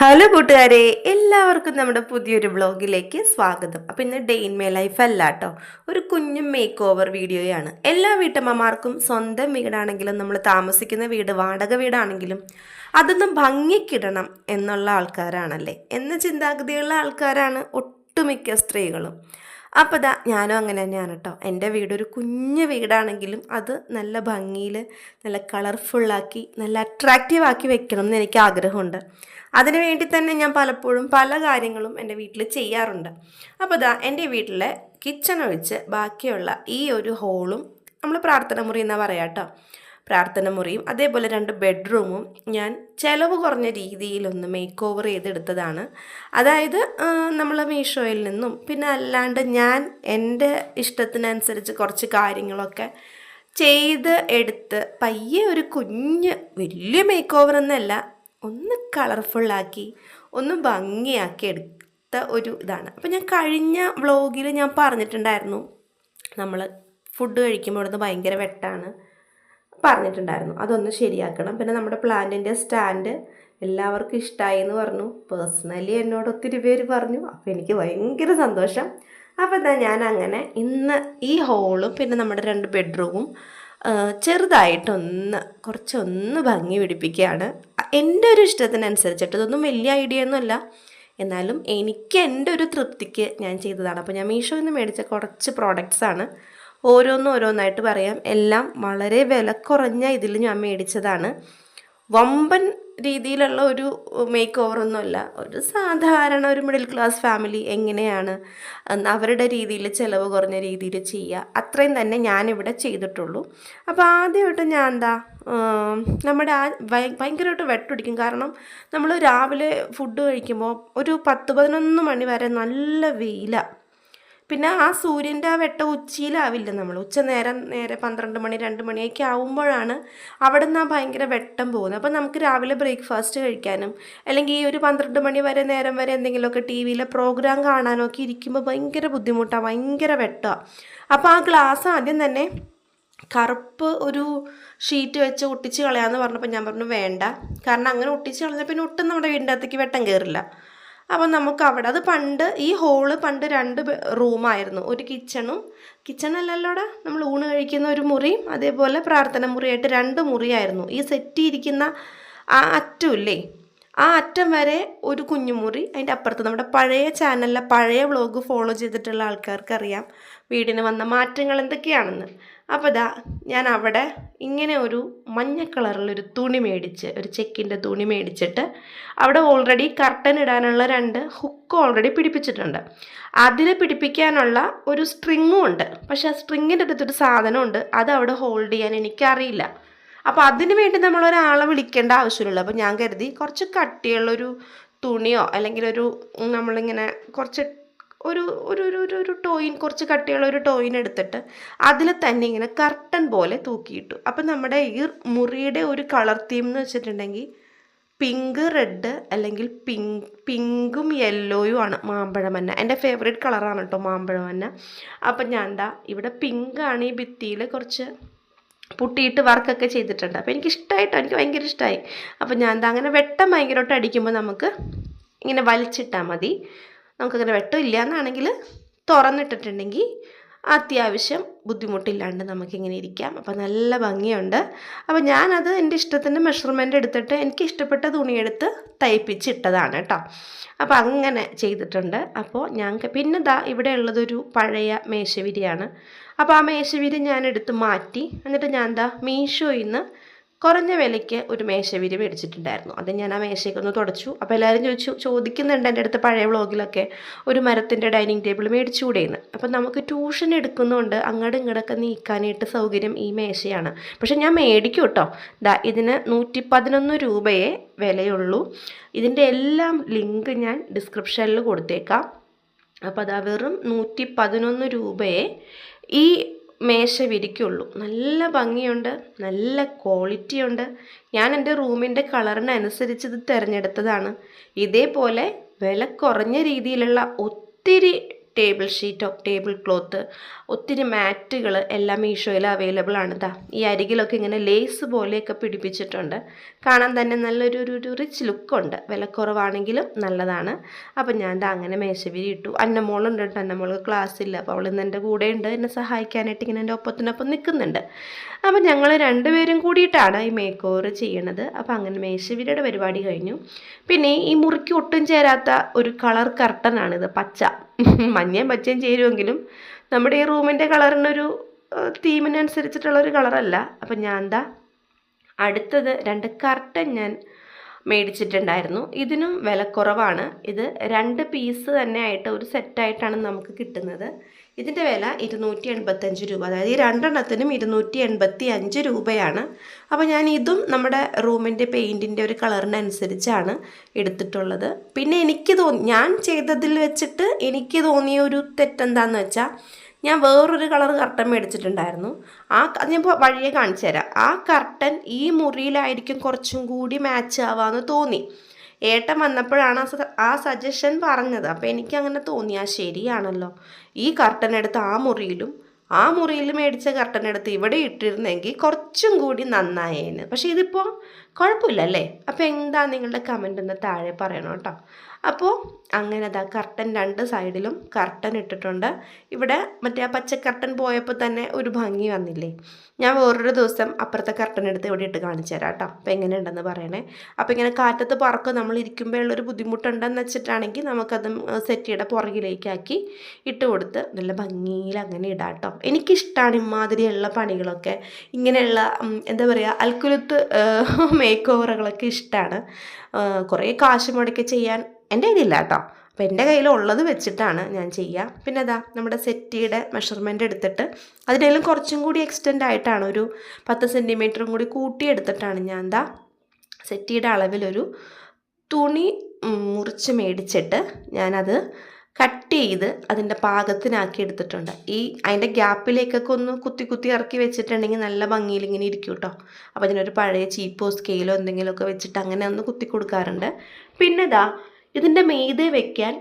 Hello കൂട്ടുകാരെ, എല്ലാവർക്കും നമ്മുടെ പുതിയൊരു വ്ളോഗിലേക്ക് സ്വാഗതം. അപ്പോൾ ഇന്ന് ഡേ ഇൻ മൈ ലൈഫ് അല്ല കേട്ടോ, ഒരു കുഞ്ഞു മേക്ക് ഓവർ വീഡിയോയാണ്. എല്ലാ വീട്ടമ്മമാർക്കും സ്വന്തം വീടാണെങ്കിലും നമ്മൾ താമസിക്കുന്ന വീട് വാടക വീടാണെങ്കിലും അതൊന്നും ഭംഗിക്കിടണം എന്നുള്ള ആൾക്കാരാണല്ലേ, എന്ന ചിന്താഗതിയുള്ള ആൾക്കാരാണ് ഒട്ടുമിക്ക സ്ത്രീകളും. അപ്പോൾ ഞാനും അങ്ങനെ തന്നെയാണ് കേട്ടോ. എൻ്റെ വീടൊരു കുഞ്ഞു വീടാണെങ്കിലും അത് നല്ല ഭംഗിയിൽ നല്ല കളർഫുള്ളാക്കി നല്ല അട്രാക്റ്റീവ് ആക്കി വെക്കണം എന്ന് എനിക്ക് ആഗ്രഹമുണ്ട്. അതിനു വേണ്ടി തന്നെ ഞാൻ പലപ്പോഴും പല കാര്യങ്ങളും എൻ്റെ വീട്ടിൽ ചെയ്യാറുണ്ട്. അപ്പോൾ എൻ്റെ വീട്ടിലെ കിച്ചൺ ഒഴിച്ച് ബാക്കിയുള്ള ഈ ഒരു ഹോളും നമ്മൾ പ്രാർത്ഥന മുറി എന്നാണ് പറയാം കേട്ടോ. പ്രാർത്ഥന മുറിയും അതേപോലെ 2 ബെഡ്റൂമും ഞാൻ ചിലവ് കുറഞ്ഞ രീതിയിലൊന്ന് മേക്ക് ഓവർ ചെയ്തെടുത്തതാണ്. അതായത് നമ്മൾ മീഷോയിൽ നിന്നും പിന്നെ അല്ലാണ്ട് ഞാൻ എൻ്റെ ഇഷ്ടത്തിനനുസരിച്ച് കുറച്ച് കാര്യങ്ങളൊക്കെ ചെയ്ത് എടുത്ത് പയ്യെ ഒരു കുഞ്ഞ് വലിയ മേക്ക് ഓവർ എന്നല്ല, ഒന്ന് കളർഫുള്ളാക്കി ഒന്ന് ഭംഗിയാക്കി എടുത്ത ഒരു ഇതാണ്. അപ്പോൾ ഞാൻ കഴിഞ്ഞ വ്ളോഗിൽ ഞാൻ പറഞ്ഞിട്ടുണ്ടായിരുന്നു, നമ്മൾ ഫുഡ് കഴിക്കുമ്പോൾ ഇവിടുന്ന് ഭയങ്കര വെട്ടാണ് പറഞ്ഞിട്ടുണ്ടായിരുന്നു, അതൊന്ന് ശരിയാക്കണം. പിന്നെ നമ്മുടെ പ്ലാന്റിൻ്റെ സ്റ്റാൻഡ് എല്ലാവർക്കും ഇഷ്ടമായി എന്ന് പറഞ്ഞു. പേഴ്സണലി എന്നോട് ഒത്തിരി പേര് പറഞ്ഞു. അപ്പോൾ എനിക്ക് ഭയങ്കര സന്തോഷം. അപ്പോൾ ഞാൻ അങ്ങനെ ഇന്ന് ഈ ഹോളും പിന്നെ നമ്മുടെ 2 ബെഡ്റൂമും ചെറുതായിട്ടൊന്ന് കുറച്ചൊന്ന് ഭംഗി പിടിപ്പിക്കുകയാണ്. എൻ്റെ ഒരു ഇഷ്ടത്തിനനുസരിച്ചിട്ട്. ഇതൊന്നും വലിയ ഐഡിയ ഒന്നുമല്ല, എന്നാലും എനിക്ക് എൻ്റെ ഒരു തൃപ്തിക്ക് ഞാൻ ചെയ്തതാണ്. അപ്പോൾ ഞാൻ മീഷോയിൽ നിന്ന് മേടിച്ച കുറച്ച് പ്രോഡക്റ്റ്സാണ്. ഓരോന്നായിട്ട് പറയാം. എല്ലാം വളരെ വില കുറഞ്ഞ ഇതിൽ ഞാൻ മേടിച്ചതാണ്. വമ്പൻ രീതിയിലുള്ള ഒരു മേക്ക് ഓവറൊന്നുമല്ല, ഒരു സാധാരണ ഒരു മിഡിൽ ക്ലാസ് ഫാമിലി എങ്ങനെയാണ് അവരുടെ രീതിയിൽ ചിലവ് കുറഞ്ഞ രീതിയിൽ ചെയ്യുക, അത്രയും തന്നെ ഞാനിവിടെ ചെയ്തിട്ടുള്ളൂ. അപ്പോൾ ആദ്യമായിട്ട് ഞാൻ നമ്മുടെ ഭയങ്കരമായിട്ട് വെട്ടൊടിക്കും. കാരണം നമ്മൾ രാവിലെ ഫുഡ് കഴിക്കുമ്പോൾ ഒരു 10-11 മണി വരെ നല്ല വെയിലാണ്. പിന്നെ ആ സൂര്യൻ്റെ ആ വെട്ട ഉച്ചയിലാവില്ല, നമ്മൾ നേരെ 12 മണി 2 മണിയൊക്കെ ആവുമ്പോഴാണ് അവിടെ നിന്ന് ആ ഭയങ്കര വെട്ടം പോകുന്നത്. അപ്പോൾ നമുക്ക് രാവിലെ ബ്രേക്ക്ഫാസ്റ്റ് കഴിക്കാനും അല്ലെങ്കിൽ ഈ ഒരു 12 മണി വരെ നേരം വരെ എന്തെങ്കിലുമൊക്കെ ടി വിയിലെ പ്രോഗ്രാം കാണാനൊക്കെ ഇരിക്കുമ്പോൾ ഭയങ്കര ബുദ്ധിമുട്ടാണ്, ഭയങ്കര വെട്ടമാണ്. അപ്പോൾ ആ ഗ്ലാസ് ആദ്യം തന്നെ കറുപ്പ് ഒരു ഷീറ്റ് വെച്ച് ഒട്ടിച്ച് കളയാമെന്ന് പറഞ്ഞപ്പോൾ ഞാൻ പറഞ്ഞു വേണ്ട, കാരണം അങ്ങനെ ഒട്ടിച്ച് കളഞ്ഞാൽ പിന്നെ ഒട്ടും നമ്മുടെ വീടിൻ്റെ അകത്തേക്ക് വെട്ടം കയറില്ല. അപ്പം നമുക്ക് അവിടെ അത് പണ്ട് ഈ ഹോള് പണ്ട് 2 റൂമായിരുന്നു. ഒരു കിച്ചണല്ലല്ലോടെ നമ്മൾ ഊണ് കഴിക്കുന്ന ഒരു മുറിയും അതേപോലെ പ്രാർത്ഥന മുറിയായിട്ട് 2 മുറിയായിരുന്നു. ഈ സെറ്റ് ഇരിക്കുന്ന ആ അറ്റമില്ലേ, ആ അറ്റം വരെ ഒരു കുഞ്ഞുമുറി, അതിൻ്റെ അപ്പുറത്ത് നമ്മുടെ പഴയ ചാനലിലെ പഴയ വ്ളോഗ് ഫോളോ ചെയ്തിട്ടുള്ള ആൾക്കാർക്കറിയാം വീടിന് വന്ന മാറ്റങ്ങൾ എന്തൊക്കെയാണെന്ന്. അപ്പോൾ ഞാൻ അവിടെ ഇങ്ങനെ ഒരു മഞ്ഞ കളറിലൊരു തുണി മേടിച്ച്, ഒരു ചെക്കിൻ്റെ തുണി മേടിച്ചിട്ട് അവിടെ ഓൾറെഡി കർട്ടൻ ഇടാനുള്ള 2 ഹുക്ക് ഓൾറെഡി പിടിപ്പിച്ചിട്ടുണ്ട്. അതിൽ പിടിപ്പിക്കാനുള്ള ഒരു സ്ട്രിങ്ങും ഉണ്ട്. പക്ഷേ ആ സ്ട്രിങ്ങിൻ്റെ അടുത്തൊരു സാധനമുണ്ട്, അത് അവിടെ ഹോൾഡ് ചെയ്യാൻ എനിക്കറിയില്ല. അപ്പോൾ അതിന് വേണ്ടി നമ്മളൊരാളെ വിളിക്കേണ്ട ആവശ്യമില്ല. അപ്പോൾ ഞാൻ കരുതി കുറച്ച് കട്ടിയുള്ളൊരു തുണിയോ അല്ലെങ്കിൽ നമ്മളിങ്ങനെ കുറച്ച് ഒരു ഒരു ഒരു ഒരു ടോയിൻ, കുറച്ച് കട്ടിയുള്ള ഒരു ടോയിൻ എടുത്തിട്ട് അതിൽ തന്നെ ഇങ്ങനെ കർട്ടൻ പോലെ തൂക്കിയിട്ടു. അപ്പം നമ്മുടെ ഈ മുറിയുടെ ഒരു കളർ തീം എന്ന് വെച്ചിട്ടുണ്ടെങ്കിൽ പിങ്ക് റെഡ് അല്ലെങ്കിൽ പിങ്കും യെല്ലോയും ആണ്. മാമ്പഴമന്ന എൻ്റെ ഫേവറേറ്റ് കളറാണ് കേട്ടോ മാമ്പഴമന്ന. അപ്പം ഞാൻ ഇവിടെ പിങ്കാണ് ഈ ഭിത്തിയിൽ കുറച്ച് പുട്ടിയിട്ട് വർക്കൊക്കെ ചെയ്തിട്ടുണ്ട്. അപ്പോൾ എനിക്ക് ഭയങ്കര ഇഷ്ടമായി. അപ്പോൾ ഞാൻ അങ്ങനെ വെട്ടം ഭയങ്കരമായിട്ട് അടിക്കുമ്പോൾ നമുക്ക് ഇങ്ങനെ വലിച്ചിട്ടാൽ മതി. നമുക്കങ്ങനെ വെട്ടമില്ല എന്നാണെങ്കിൽ തുറന്നിട്ടിട്ടുണ്ടെങ്കിൽ അത്യാവശ്യം ബുദ്ധിമുട്ടില്ലാണ്ട് നമുക്കിങ്ങനെ ഇരിക്കാം. അപ്പോൾ നല്ല ഭംഗിയുണ്ട്. അപ്പോൾ ഞാനത് എൻ്റെ ഇഷ്ടത്തിൻ്റെ മെഷർമെൻ്റ് എടുത്തിട്ട് എനിക്ക് ഇഷ്ടപ്പെട്ട തുണിയെടുത്ത് തയ്പ്പിച്ചിട്ടതാണ് കേട്ടോ. അപ്പോൾ അങ്ങനെ ചെയ്തിട്ടുണ്ട്. അപ്പോൾ പിന്നെ ഇവിടെ ഉള്ളതൊരു പഴയ മേശവിരിയാണ്. അപ്പോൾ ആ മേശവിരി ഞാൻ എടുത്ത് മാറ്റി, എന്നിട്ട് ഞാൻ മീഷോയിൽ നിന്ന് കുറഞ്ഞ വിലയ്ക്ക് ഒരു മേശവിരി മേടിച്ചിട്ടുണ്ടായിരുന്നു. അത് ഞാൻ ആ മേശയൊക്കെ ഒന്ന് തുടച്ചു. അപ്പോൾ എല്ലാവരും ചോദിക്കുന്നുണ്ട് എൻ്റെ അടുത്ത് പഴയ വ്ളോഗിലൊക്കെ ഒരു മരത്തിൻ്റെ ഡൈനിങ് ടേബിൾ മേടിച്ചുകൂടെയെന്ന്. അപ്പം നമുക്ക് ട്യൂഷൻ എടുക്കുന്നതുകൊണ്ട് അങ്ങോട്ടും ഇങ്ങോട്ടൊക്കെ നീക്കാനായിട്ട് സൗകര്യം ഈ മേശയാണ്. പക്ഷെ ഞാൻ മേടിക്കും കേട്ടോ. ഇതിന് 111 രൂപയെ വിലയുള്ളൂ. ഇതിൻ്റെ എല്ലാം ലിങ്ക് ഞാൻ ഡിസ്ക്രിപ്ഷനിൽ കൊടുത്തേക്കാം. അപ്പോൾ വെറും 111 രൂപയെ ഈ മേശ വിരിക്കുള്ളൂ. നല്ല ഭംഗിയുണ്ട്, നല്ല ക്വാളിറ്റി ഉണ്ട്. ഞാൻ എൻ്റെ റൂമിൻ്റെ കളറിനനുസരിച്ച് ഇത് തിരഞ്ഞെടുത്തതാണ്. ഇതേപോലെ വില കുറഞ്ഞ രീതിയിലുള്ള ഒത്തിരി ടേബിൾ ഷീറ്റോ ടേബിൾ ക്ലോത്ത്, ഒത്തിരി മാറ്റുകൾ എല്ലാം മീഷോയിൽ അവൈലബിൾ ആണ്. ഈ അരികിലൊക്കെ ഇങ്ങനെ ലേസ് പോലെയൊക്കെ പിടിപ്പിച്ചിട്ടുണ്ട്. കാണാൻ തന്നെ നല്ലൊരു റിച്ച് ലുക്കുണ്ട്. വിലക്കുറവാണെങ്കിലും നല്ലതാണ്. അപ്പം ഞാൻ അങ്ങനെ മേശവിരി ഇട്ടു. അന്നമോളുണ്ട് കേട്ടോ. അന്നമോൾക്ക് ക്ലാസ്സില്ല, അപ്പോൾ അവൾ ഇന്ന് എൻ്റെ കൂടെ ഉണ്ട്, എന്നെ സഹായിക്കാനായിട്ട് ഇങ്ങനെ എൻ്റെ ഒപ്പത്തിനൊപ്പം നിൽക്കുന്നുണ്ട്. അപ്പം ഞങ്ങൾ രണ്ടുപേരും കൂടിയിട്ടാണ് ഈ മേക്ക് ഓവർ ചെയ്യണത്. അപ്പം അങ്ങനെ മേശവിരിയുടെ പരിപാടി കഴിഞ്ഞു. പിന്നെ ഈ മുറിക്ക് ഒട്ടും ചേരാത്ത ഒരു കളർ കർട്ടനാണിത്, പച്ച. മഞ്ഞയും പച്ചയും ചേരുമെങ്കിലും നമ്മുടെ ഈ റൂമിൻ്റെ കളറിനൊരു തീമിനനുസരിച്ചിട്ടുള്ളൊരു കളറല്ല. അപ്പം ഞാൻ അടുത്തത് 2 കർട്ടൻ ഞാൻ മേടിച്ചിട്ടുണ്ടായിരുന്നു. ഇതിനും വിലക്കുറവാണ്. ഇത് 2 പീസ് തന്നെ ആയിട്ട് ഒരു സെറ്റായിട്ടാണ് നമുക്ക് കിട്ടുന്നത്. ഇതിൻ്റെ വില 285 രൂപ. അതായത് ഈ 2 എണ്ണത്തിനും 285 രൂപയാണ്. അപ്പോൾ ഞാൻ ഇതും നമ്മുടെ റൂമിൻ്റെ പെയിൻറ്റിൻ്റെ ഒരു കളറിനനുസരിച്ചാണ് എടുത്തിട്ടുള്ളത്. പിന്നെ എനിക്ക് ഞാൻ ചെയ്തതിൽ വെച്ചിട്ട് എനിക്ക് തോന്നിയ ഒരു തെറ്റെന്താണെന്ന് വെച്ചാൽ, ഞാൻ വേറൊരു കളർ കർട്ടൻ മേടിച്ചിട്ടുണ്ടായിരുന്നു. അത് ഞാൻ വഴിയെ കാണിച്ചു തരാം. ആ കർട്ടൻ ഈ മുറിയിലായിരിക്കും കുറച്ചും കൂടി മാച്ച് ആവാമെന്ന് തോന്നി. ഏട്ടൻ വന്നപ്പോഴാണ് ആ സജഷൻ പറഞ്ഞത്. അപ്പോൾ എനിക്കങ്ങനെ തോന്നി, ശരിയാണല്ലോ, ഈ കർട്ടൻ എടുത്ത് ആ മുറിയിൽ മേടിച്ച കർട്ടൻ എടുത്ത് ഇവിടെ ഇട്ടിരുന്നെങ്കിൽ കുറച്ചും കൂടി നന്നായേന്. പക്ഷേ ഇതിപ്പോൾ കുഴപ്പമില്ല അല്ലേ? അപ്പോൾ എന്താ നിങ്ങളുടെ കമൻ്റ് ഒന്ന് താഴെ പറയണം കേട്ടോ. അപ്പോൾ അങ്ങനെ കർട്ടൻ 2 സൈഡിലും കർട്ടൻ ഇട്ടിട്ടുണ്ട്. ഇവിടെ മറ്റേ ആ പച്ച കർട്ടൻ പോയപ്പോൾ തന്നെ ഒരു ഭംഗി വന്നില്ലേ? ഞാൻ വേറൊരു ദിവസം അപ്പുറത്തെ കർട്ടൻ എടുത്ത് ഇവിടെ ഇട്ട് കാണിച്ചു തരാം കേട്ടോ. അപ്പോൾ എങ്ങനെയുണ്ടെന്ന് പറയണേ. അപ്പോൾ ഇങ്ങനെ കാറ്റത്ത് പറക്കും നമ്മൾ ഇരിക്കുമ്പോൾ ഉള്ളൊരു ബുദ്ധിമുട്ടുണ്ടെന്ന് വെച്ചിട്ടാണെങ്കിൽ നമുക്കത് സെറ്റിയുടെ പുറകിലേക്കാക്കി ഇട്ട് കൊടുത്ത് നല്ല ഭംഗിയിൽ അങ്ങനെ ഇടാം കേട്ടോ. എനിക്കിഷ്ടമാണ് ഇമാതിരിയുള്ള പണികളൊക്കെ, ഇങ്ങനെയുള്ള എന്താ പറയുക, അൽക്കുലത്ത് മേക്ക് ഓവറുകളൊക്കെ ഇഷ്ടമാണ്. കുറേ കാശ് മുടക്കി ചെയ്യാൻ എൻ്റെ കയ്യിലില്ല കേട്ടോ. അപ്പോൾ എൻ്റെ കയ്യിലുള്ളത് വെച്ചിട്ടാണ് ഞാൻ ചെയ്യുക. പിന്നെ നമ്മുടെ സെറ്റിയുടെ മെഷർമെൻറ്റ് എടുത്തിട്ട് അതിനെല്ലാം കുറച്ചും കൂടി എക്സ്റ്റെൻഡ് ആയിട്ടാണ്, ഒരു 10 സെൻറ്റിമീറ്ററും കൂടി കൂട്ടിയെടുത്തിട്ടാണ് ഞാൻ സെറ്റിയുടെ അളവിലൊരു തുണി മുറിച്ച് മേടിച്ചിട്ട് ഞാനത് കട്ട് ചെയ്ത് അതിൻ്റെ പാകത്തിനാക്കി എടുത്തിട്ടുണ്ട്. അതിൻ്റെ ഗ്യാപ്പിലേക്കൊക്കെ ഒന്ന് കുത്തി ഇറക്കി വെച്ചിട്ടുണ്ടെങ്കിൽ നല്ല ഭംഗിയിൽ ഇങ്ങനെ ഇരിക്കും കേട്ടോ. അപ്പോൾ അതിനൊരു പഴയ ചീപ്പോ സ്കെയിലോ എന്തെങ്കിലുമൊക്കെ വെച്ചിട്ട് അങ്ങനെ ഒന്ന് കുത്തി കൊടുക്കാറുണ്ട്. പിന്നെ ഇതിൻ്റെ മീതെ വെക്കാൻ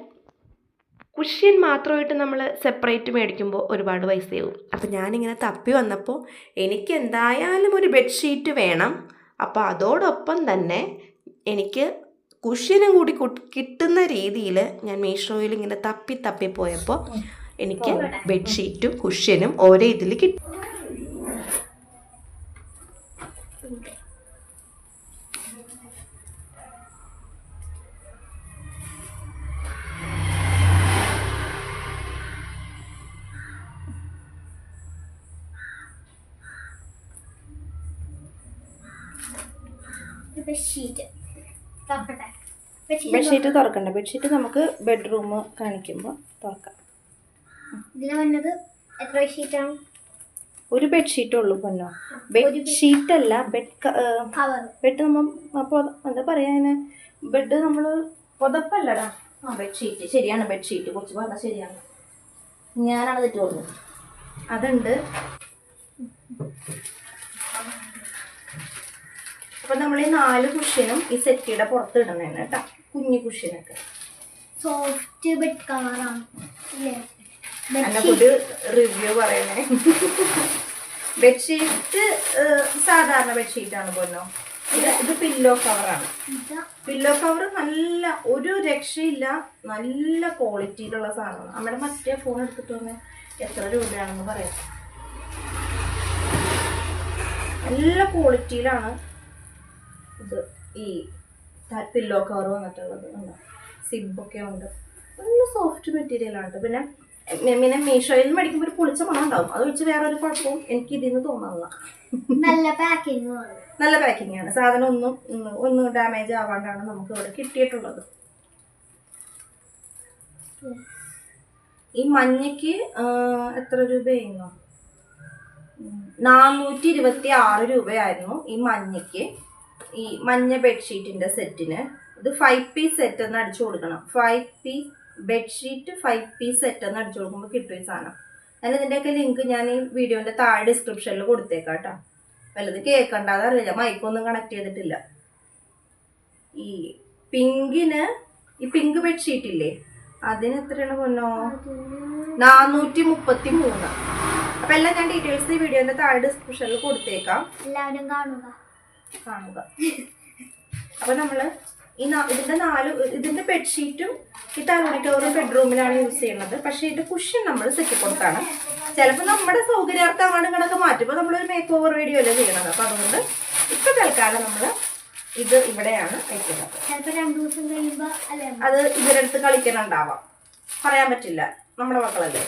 കുഷ്യൻ മാത്രമായിട്ട് നമ്മൾ സെപ്പറേറ്റ് മേടിക്കുമ്പോൾ ഒരുപാട് പൈസയാവും. അപ്പോൾ ഞാനിങ്ങനെ തപ്പി വന്നപ്പോൾ എനിക്ക് എന്തായാലും ഒരു ബെഡ്ഷീറ്റ് വേണം. അപ്പോൾ അതോടൊപ്പം തന്നെ എനിക്ക് കുഷ്യനും കൂടി കിട്ടുന്ന രീതിയിൽ ഞാൻ മീഷോയിൽ ഇങ്ങനെ തപ്പി പോയപ്പോൾ എനിക്ക് ബെഡ്ഷീറ്റും കുഷ്യനും ഒരേ ഇതിൽ കിട്ടി. ബെഡ്ഷീറ്റ് തുറക്കണ്ട. ബെഡ്ഷീറ്റ് നമുക്ക് ബെഡ്റൂം കാണിക്കുമ്പോൾ തുറക്കാം. ഒരു ബെഡ്ഷീറ്റേ ഉള്ളൂ പൊന്നോ. ബെഡ്ഷീറ്റ് അല്ല, ബെഡ് നമ്മൾ അപ്പോൾ എന്താ പറയാ, ബെഡ് നമ്മൾ പുതപ്പല്ലടാ. ബെഡ്ഷീറ്റ് ശരിയാണ്. ബെഡ്ഷീറ്റ് കുറച്ച് പറഞ്ഞാൽ ശരിയാണ്. ഞാനാണ് തെറ്റ് പറഞ്ഞത്. അതുണ്ട്. അപ്പം നമ്മൾ ഈ 4 കുഷ്യനും ഈ സെറ്റിയുടെ പുറത്ത് ഇടണേന്ന് കേട്ടോ. കുഞ്ഞു കുഷ്യനൊക്കെ സോഫ്റ്റ് ബെഡ് കവറാണ്. ഒരു റിവ്യൂ പറയണേ. ബെഡ്ഷീറ്റ് സാധാരണ ബെഡ്ഷീറ്റാണ് പോലോ. ഇത് പില്ലോ കവറാണ്. പില്ലോ കവർ നല്ല ഒരു രക്ഷയില്ല, നല്ല ക്വാളിറ്റിയിലുള്ള സാധനമാണ്. നമ്മുടെ മറ്റേ ഫോൺ എടുത്തിട്ട് വന്ന് എത്ര രൂപയാണെന്ന് പറയാം. നല്ല ക്വാളിറ്റിയിലാണ് ഇത് ഈ പില്ലോ കവർ വന്നിട്ടുള്ളത്. സിബൊക്കെ ഉണ്ട്. നല്ല സോഫ്റ്റ് മെറ്റീരിയലാണ്. പിന്നെ മീഷോയിൽ മേടിക്കുമ്പോൾ ഒരു പൊളിച്ച മണം ഉണ്ടാവും. അത് വെച്ച് വേറൊരു കുഴപ്പവും എനിക്ക് ഇതിന്ന് തോന്നാറില്ല. നല്ല പാക്കിംഗ് ആണ്. സാധനം ഒന്നും ഡാമേജ് ആവാണ്ടാണ് നമുക്ക് ഇവിടെ കിട്ടിയിട്ടുള്ളത്. ഈ മഞ്ഞയ്ക്ക് എത്ര രൂപയായിരുന്നു? 426 രൂപയായിരുന്നു ഈ മഞ്ഞയ്ക്ക്. ഈ മഞ്ഞ ബെഡ്ഷീറ്റിൻ്റെ സെറ്റിന്. ഇത് 5 പീസ് സെറ്റ് എന്ന് അടിച്ചു കൊടുക്കണം. 5 പീസ് ബെഡ്ഷീറ്റ് 5 പീസ് സെറ്റ് എന്ന് അടിച്ചു കൊടുക്കുമ്പോൾ കിട്ടും ഈ സാധനം. ഞാൻ ഇതിൻ്റെയൊക്കെ ലിങ്ക് ഞാൻ ഈ വീഡിയോൻ്റെ താഴെ ഡിസ്ക്രിപ്ഷനിൽ കൊടുത്തേക്കാം കേട്ടോ. വല്ലത് കേൾക്കണ്ടാതെ അറിയില്ല, മൈക്കൊന്നും കണക്ട് ചെയ്തിട്ടില്ല. ഈ പിങ്ക് ബെഡ്ഷീറ്റ് ഇല്ലേ, അതിന് എത്രയാണ് പൊന്നോ? 433. അപ്പൊ എല്ലാം ഞാൻ ഡീറ്റെയിൽസ് ഈ വീഡിയോന്റെ താഴെ ഡിസ്ക്രിപ്ഷനിൽ കൊടുത്തേക്കാം, എല്ലാവരും കാണുക. അപ്പൊ നമ്മള് ഇതിന്റെ ബെഡ്ഷീറ്റും ഈ തലോണി കവറും ബെഡ്റൂമിലാണ് യൂസ് ചെയ്യുന്നത്. പക്ഷെ ഇതിന്റെ കുഷൻ നമ്മൾ സെറ്റ് കൊടുത്താണ്. ചിലപ്പോൾ നമ്മുടെ സൗകര്യാർത്ഥം അങ്ങോട്ട് കണക്ക് മാറ്റുമ്പോൾ നമ്മളൊരു മേക്ക് ഓവർ വീഡിയോ അല്ലേ ചെയ്യണത്. അപ്പൊ അതുകൊണ്ട് ഇപ്പൊ തൽക്കാലം നമ്മള് ഇത് ഇവിടെയാണ് വെക്കുന്നത്. ചിലപ്പോ 2 ദിവസം കഴിയുമ്പോ അത് ഇവരടുത്ത് കളിക്കണുണ്ടാവാം, പറയാൻ പറ്റില്ല, നമ്മുടെ മക്കളല്ലേ.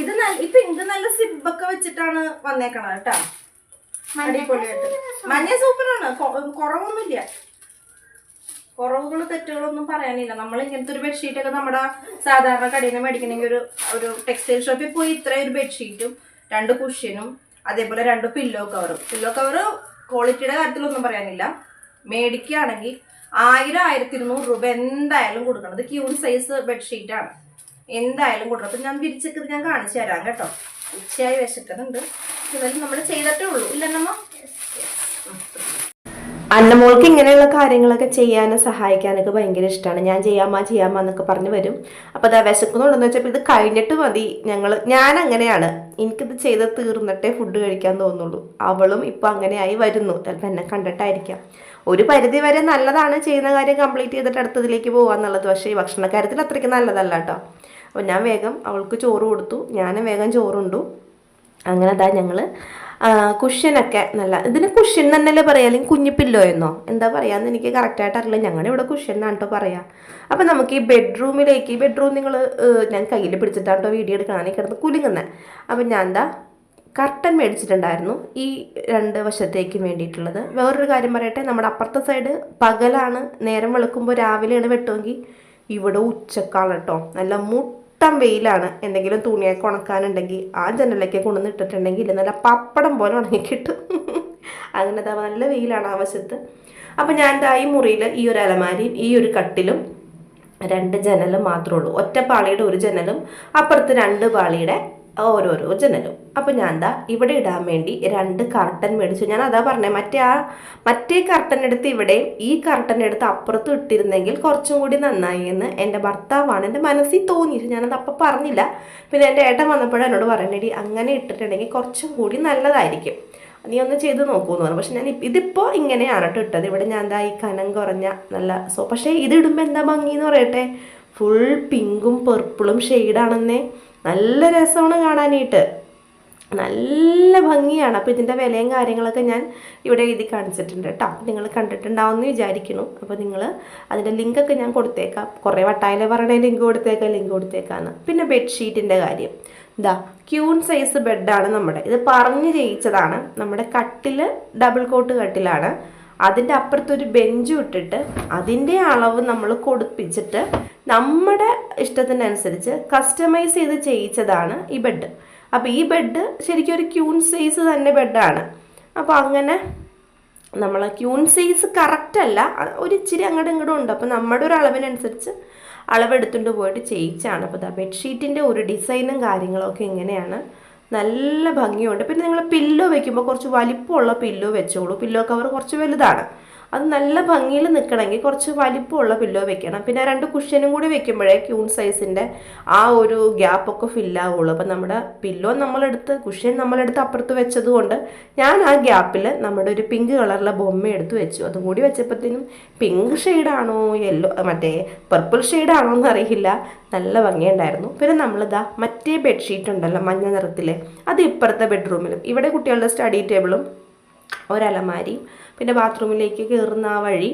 ഇത് ഇപ്പൊ ഇത് നല്ല സിബൊക്കെ വെച്ചിട്ടാണ് വന്നേക്കണത് കേട്ടാ. അടിപൊളിയായിട്ട് മഞ്ഞ സൂപ്പറാണ്, കുറവൊന്നുമില്ല, കുറവുകൾ തെറ്റുകളൊന്നും പറയാനില്ല. നമ്മൾ ഇങ്ങനത്തെ ഒരു ബെഡ്ഷീറ്റ് ഒക്കെ നമ്മുടെ സാധാരണ കടയിൽ നിന്ന് മേടിക്കണമെങ്കിൽ ഒരു ടെക്സ്റ്റൈൽ ഷോപ്പിൽ പോയി ഇത്രയും ഒരു ബെഡ്ഷീറ്റും 2 കുഷ്യനും അതേപോലെ 2 പില്ലോ കവറും. പില്ലോ കവർ ക്വാളിറ്റിയുടെ കാര്യത്തിലൊന്നും പറയാനില്ല. മേടിക്കുകയാണെങ്കിൽ 1000-1200 രൂപ എന്തായാലും കൊടുക്കണം. ഇത് ക്യൂൺ സൈസ് ബെഡ്ഷീറ്റാണ്, എന്തായാലും കൊടുക്കണം. അപ്പം ഞാൻ വിരിച്ചൊക്കെ ഞാൻ കാണിച്ചു തരാം കേട്ടോ. ഉച്ചയായി വിശക്കുന്നുണ്ട്. ഇതെല്ലാം നമ്മൾ ചെയ്തിട്ടേ ഉള്ളൂ ഇല്ലെന്നമ്മ. അന്നമോൾക്ക് ഇങ്ങനെയുള്ള കാര്യങ്ങളൊക്കെ ചെയ്യാനും സഹായിക്കാനൊക്കെ ഭയങ്കര ഇഷ്ടമാണ്. ഞാൻ ചെയ്യാമ്മ എന്നൊക്കെ പറഞ്ഞ് വരും. അപ്പോൾ അതാ വിശക്കുന്നുണ്ടെന്ന് വെച്ചപ്പോൾ ഇത് കഴിഞ്ഞിട്ട് മതി ഞാൻ അങ്ങനെയാണ്, എനിക്കിത് ചെയ്ത് തീർന്നിട്ടേ ഫുഡ് കഴിക്കാൻ തോന്നുള്ളൂ. അവളും ഇപ്പം അങ്ങനെയായി വരുന്നു. ചിലപ്പോൾ എന്നെ കണ്ടിട്ടായിരിക്കാം. ഒരു പരിധി വരെ നല്ലതാണ് ചെയ്യുന്ന കാര്യം കംപ്ലീറ്റ് ചെയ്തിട്ട് അടുത്തതിലേക്ക് പോകാന്നുള്ളത്. പക്ഷേ ഈ ഭക്ഷണക്കാര്യത്തിൽ അത്രയ്ക്ക് നല്ലതല്ല കേട്ടോ. അപ്പോൾ ഞാൻ വേഗം അവൾക്ക് ചോറ് കൊടുത്തു, ഞാനും വേഗം ചോറുണ്ടു. അങ്ങനെ അതാ ഞങ്ങൾ കുഷ്യനൊക്കെ ഇതിന് കുഷ്യൻ തന്നെയല്ലേ പറയുക, അല്ലെങ്കിൽ കുഞ്ഞിപ്പില്ലോ എന്നോ എന്താ പറയാന്ന് എനിക്ക് കറക്റ്റായിട്ട് അറിയില്ല. ഞങ്ങളുടെ ഇവിടെ കുഷ്യൻ എന്നാണ് കേട്ടോ പറയാം. അപ്പം നമുക്ക് ഈ ബെഡ്റൂം നിങ്ങൾ ഞാൻ കയ്യിൽ പിടിച്ചിട്ടാണ് കേട്ടോ വീഡിയോ എടുക്കണം, കിടന്ന് കുലുങ്ങുന്നത്. അപ്പം ഞാൻ എന്താ കർട്ടൻ മേടിച്ചിട്ടുണ്ടായിരുന്നു ഈ 2 വശത്തേക്ക് വേണ്ടിയിട്ടുള്ളത്. വേറൊരു കാര്യം പറയട്ടെ, നമ്മുടെ അപ്പുറത്തെ സൈഡ് പകലാണ്, നേരം വെളുക്കുമ്പോൾ രാവിലെയാണ് വെട്ടുമെങ്കിൽ ഇവിടെ ഉച്ചക്കാണ് കേട്ടോ. നല്ല മുട്ടം വെയിലാണ്. എന്തെങ്കിലും തുണിയൊക്കെ ഉണക്കാനുണ്ടെങ്കിൽ ആ ജനലൊക്കെ കൊണ്ടുവന്ന് ഇട്ടിട്ടുണ്ടെങ്കിൽ നല്ല പപ്പടം പോലെ ഉണങ്ങിക്കിട്ടും. അങ്ങനെ നല്ല വെയിലാണ് ആ വശത്ത്. അപ്പം ഞാൻ ഈ മുറിയിൽ ഈ ഒരു അലമാരിയും ഈ ഒരു കട്ടിലും 2 ജനലും മാത്രമേ ഉള്ളൂ. ഒറ്റ പാളിയുടെ ഒരു ജനലും അപ്പുറത്ത് 2 പാളിയുടെ ഓരോരോ ജനലും. അപ്പം ഞാൻ ഇവിടെ ഇടാൻ വേണ്ടി 2 കർട്ടൻ മേടിച്ചു. ഞാൻ അതാ പറഞ്ഞേ, മറ്റേ കർട്ടൻ എടുത്ത് ഇവിടെയും ഈ കർട്ടൻ എടുത്ത് അപ്പുറത്തും ഇട്ടിരുന്നെങ്കിൽ കുറച്ചും കൂടി നന്നായി എന്ന് എൻ്റെ ഭർത്താവാണ് എൻ്റെ മനസ്സിൽ തോന്നിയിട്ട് ഞാനത് അപ്പം പറഞ്ഞില്ല. പിന്നെ എൻ്റെ ഏട്ടൻ വന്നപ്പോഴും എന്നോട് പറയണേടി അങ്ങനെ ഇട്ടിട്ടുണ്ടെങ്കിൽ കുറച്ചും കൂടി നല്ലതായിരിക്കും, നീ ഒന്ന് ചെയ്ത് നോക്കൂന്ന് പറഞ്ഞു. പക്ഷെ ഞാൻ ഇതിപ്പോൾ ഇങ്ങനെയാണ് കേട്ടോ ഇട്ടത്. ഇവിടെ ഞാൻ ഈ കനം കുറഞ്ഞ നല്ല പക്ഷേ ഇത് ഇടുമ്പോൾ എന്താ ഭംഗി എന്ന് പറയട്ടെ, ഫുൾ പിങ്കും പർപ്പിളും ഷെയ്ഡാണെന്നേ. നല്ല രസമാണ് കാണാനായിട്ട്, നല്ല ഭംഗിയാണ്. അപ്പോൾ ഇതിൻ്റെ വിലയും കാര്യങ്ങളൊക്കെ ഞാൻ ഇവിടെ എഴുതി കാണിച്ചിട്ടുണ്ട് കേട്ടോ. നിങ്ങൾ കണ്ടിട്ടുണ്ടാവുമെന്ന് വിചാരിക്കുന്നു. അപ്പോൾ നിങ്ങൾ അതിൻ്റെ ലിങ്കൊക്കെ ഞാൻ കൊടുത്തേക്കാം. കുറേ വട്ടായാലേ പറയണേ ലിങ്ക് കൊടുത്തേക്കാന്ന്. പിന്നെ ബെഡ്ഷീറ്റിൻ്റെ കാര്യം, ക്യൂൺ സൈസ് ബെഡാണ് നമ്മുടെ. ഇത് പറഞ്ഞ് ചെയ്യിച്ചതാണ്. നമ്മുടെ കട്ടിൽ ഡബിൾ കോട്ട് കട്ടിലാണ്. അതിൻ്റെ അപ്പുറത്തൊരു ബെഞ്ചും ഇട്ടിട്ട് അതിൻ്റെ അളവ് നമ്മൾ കൊടുപ്പിച്ചിട്ട് നമ്മുടെ ഇഷ്ടത്തിനനുസരിച്ച് കസ്റ്റമൈസ് ചെയ്ത് ചെയ്യിച്ചതാണ് ഈ ബെഡ്. അപ്പോൾ ഈ ബെഡ് ശരിക്കും ഒരു ക്യൂൺ സൈസ് തന്നെ ബെഡാണ്. അപ്പോൾ അങ്ങനെ നമ്മൾ ക്യൂൺ സൈസ് കറക്റ്റല്ല, ഒരു ഇച്ചിരി അങ്ങോട്ടും ഇങ്ങോട്ടും ഉണ്ട്. അപ്പോൾ നമ്മുടെ ഒരു അളവിനനുസരിച്ച് അളവെടുത്തുകൊണ്ട് പോയിട്ട് ചെയ്യിച്ചാണ്. അപ്പോൾ ബെഡ്ഷീറ്റിൻ്റെ ഒരു ഡിസൈനും കാര്യങ്ങളൊക്കെ എങ്ങനെയാണ്, നല്ല ഭംഗിയുണ്ട്. പിന്നെ നിങ്ങൾ പില്ലോ വെക്കുമ്പോൾ കുറച്ച് വലിപ്പമുള്ള പില്ലോ വെച്ചോളൂ. പില്ലോ കവർ കുറച്ച് വലുതാണ്, അത് നല്ല ഭംഗിയിൽ നിൽക്കണമെങ്കിൽ കുറച്ച് വലിപ്പമുള്ള പില്ലോ വെക്കണം. പിന്നെ 2 കുഷ്യനും കൂടി വെക്കുമ്പോഴേ ക്യൂൺ സൈസിൻ്റെ ആ ഒരു ഗ്യാപ്പൊക്കെ ഫില്ലാവുള്ളൂ. അപ്പം നമ്മുടെ പില്ലോ കുഷ്യൻ നമ്മളെടുത്ത് അപ്പുറത്ത് വെച്ചതുകൊണ്ട് ഞാൻ ആ ഗ്യാപ്പിൽ നമ്മുടെ ഒരു പിങ്ക് കളറിലെ ബൊമ്മ എടുത്ത് വെച്ചു. അതും കൂടി വെച്ചപ്പോഴത്തേനും പിങ്ക് ഷെയ്ഡാണോ മറ്റേ പർപ്പിൾ ഷെയ്ഡാണോ എന്നറിയില്ല, നല്ല ഭംഗിയുണ്ടായിരുന്നു. പിന്നെ മറ്റേ ബെഡ്ഷീറ്റ് ഉണ്ടല്ലോ മഞ്ഞ നിറത്തിലെ, അത് ഇപ്പുറത്തെ ബെഡ്റൂമിലും. ഇവിടെ കുട്ടികളുടെ സ്റ്റഡി ടേബിളും ഒരലമാരിയും പിന്നെ ബാത്റൂമിലേക്ക് കയറുന്ന ആ വഴി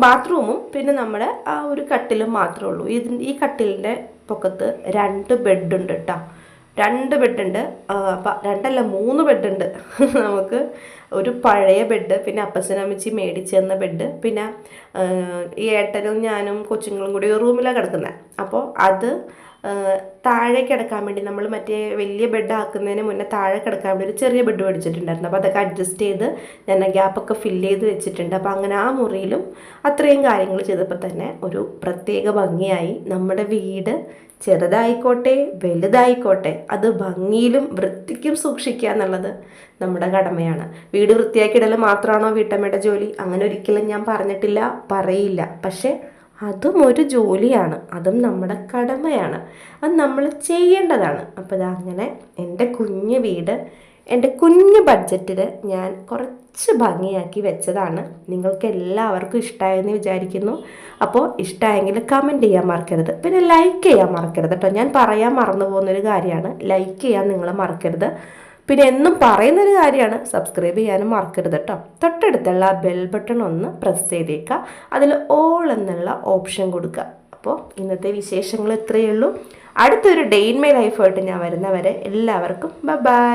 ബാത്റൂമും പിന്നെ നമ്മുടെ ആ ഒരു കട്ടിലും മാത്രമേ ഉള്ളൂ. ഈ കട്ടിലിൻ്റെ പൊക്കത്ത് 2 ബെഡുണ്ട് കേട്ടോ. 2 ബെഡുണ്ട്. അപ്പം 2 അല്ല 3 ബെഡുണ്ട്. നമുക്ക് ഒരു പഴയ ബെഡ്, പിന്നെ അപ്പച്ചനമ്മച്ചി മേടിച്ച് തന്ന ബെഡ്, പിന്നെ ഈ ഏട്ടനും ഞാനും കൊച്ചുങ്ങളും കൂടി ഒരു റൂമിലാണ് കിടക്കുന്നത്. അപ്പോൾ അത് താഴെ കിടക്കാൻ വേണ്ടി നമ്മൾ മറ്റേ വലിയ ബെഡ് ആക്കുന്നതിന് മുന്നേ താഴെ കിടക്കാൻ വേണ്ടി ഒരു ചെറിയ ബെഡ് മേടിച്ചിട്ടുണ്ടായിരുന്നു. അപ്പോൾ അതൊക്കെ അഡ്ജസ്റ്റ് ചെയ്ത് ഞാൻ ഗ്യാപ്പൊക്കെ ഫില്ല് ചെയ്ത് വെച്ചിട്ടുണ്ട്. അപ്പോൾ അങ്ങനെ ആ മുറിയിലും അത്രയും കാര്യങ്ങൾ ചെയ്തപ്പോൾ തന്നെ ഒരു പ്രത്യേക ഭംഗിയായി. നമ്മുടെ വീട് ചെറുതായിക്കോട്ടെ വലുതായിക്കോട്ടെ അത് ഭംഗിയിലും വൃത്തിക്കും സൂക്ഷിക്കുക എന്നുള്ളത് നമ്മുടെ കടമയാണ്. വീട് വൃത്തിയാക്കിയിടൽ മാത്രമാണോ വീട്ടമ്മയുടെ ജോലി? അങ്ങനെ ഒരിക്കലും ഞാൻ പറഞ്ഞിട്ടില്ല, പറയില്ല. പക്ഷേ അതും ഒരു ജോലിയാണ്, അതും നമ്മുടെ കടമയാണ്, അത് നമ്മൾ ചെയ്യേണ്ടതാണ്. അപ്പോൾ അങ്ങനെ എൻ്റെ കുഞ്ഞു വീട് എൻ്റെ കുഞ്ഞു ബഡ്ജറ്റിൽ ഞാൻ കുറച്ച് ഭംഗിയാക്കി വെച്ചതാണ്. നിങ്ങൾക്ക് എല്ലാവർക്കും ഇഷ്ടമായെന്ന് വിചാരിക്കുന്നു. അപ്പോൾ ഇഷ്ടമായെങ്കിൽ കമൻറ്റ് ചെയ്യാൻ മറക്കരുത്, പിന്നെ ലൈക്ക് ചെയ്യാൻ മറക്കരുത് കേട്ടോ. ഞാൻ പറയാൻ മറന്നു പോകുന്നൊരു കാര്യമാണ്, ലൈക്ക് ചെയ്യാൻ നിങ്ങൾ മറക്കരുത്. പിന്നെ എന്നും പറയുന്നൊരു കാര്യമാണ്, സബ്സ്ക്രൈബ് ചെയ്യാനും മറക്കരുത് കേട്ടോ. തൊട്ടടുത്തുള്ള ബെൽ ബട്ടൺ ഒന്ന് പ്രസ് ചെയ്തേക്കുക, അതിൽ ഓൾ എന്നുള്ള ഓപ്ഷൻ കൊടുക്കുക. അപ്പോൾ ഇന്നത്തെ വിശേഷങ്ങൾ ഇത്രയേ ഉള്ളൂ. അടുത്തൊരു ഡേ ഇൻ മൈ ലൈഫായിട്ട് ഞാൻ വരുന്നവരെ എല്ലാവർക്കും ബൈ.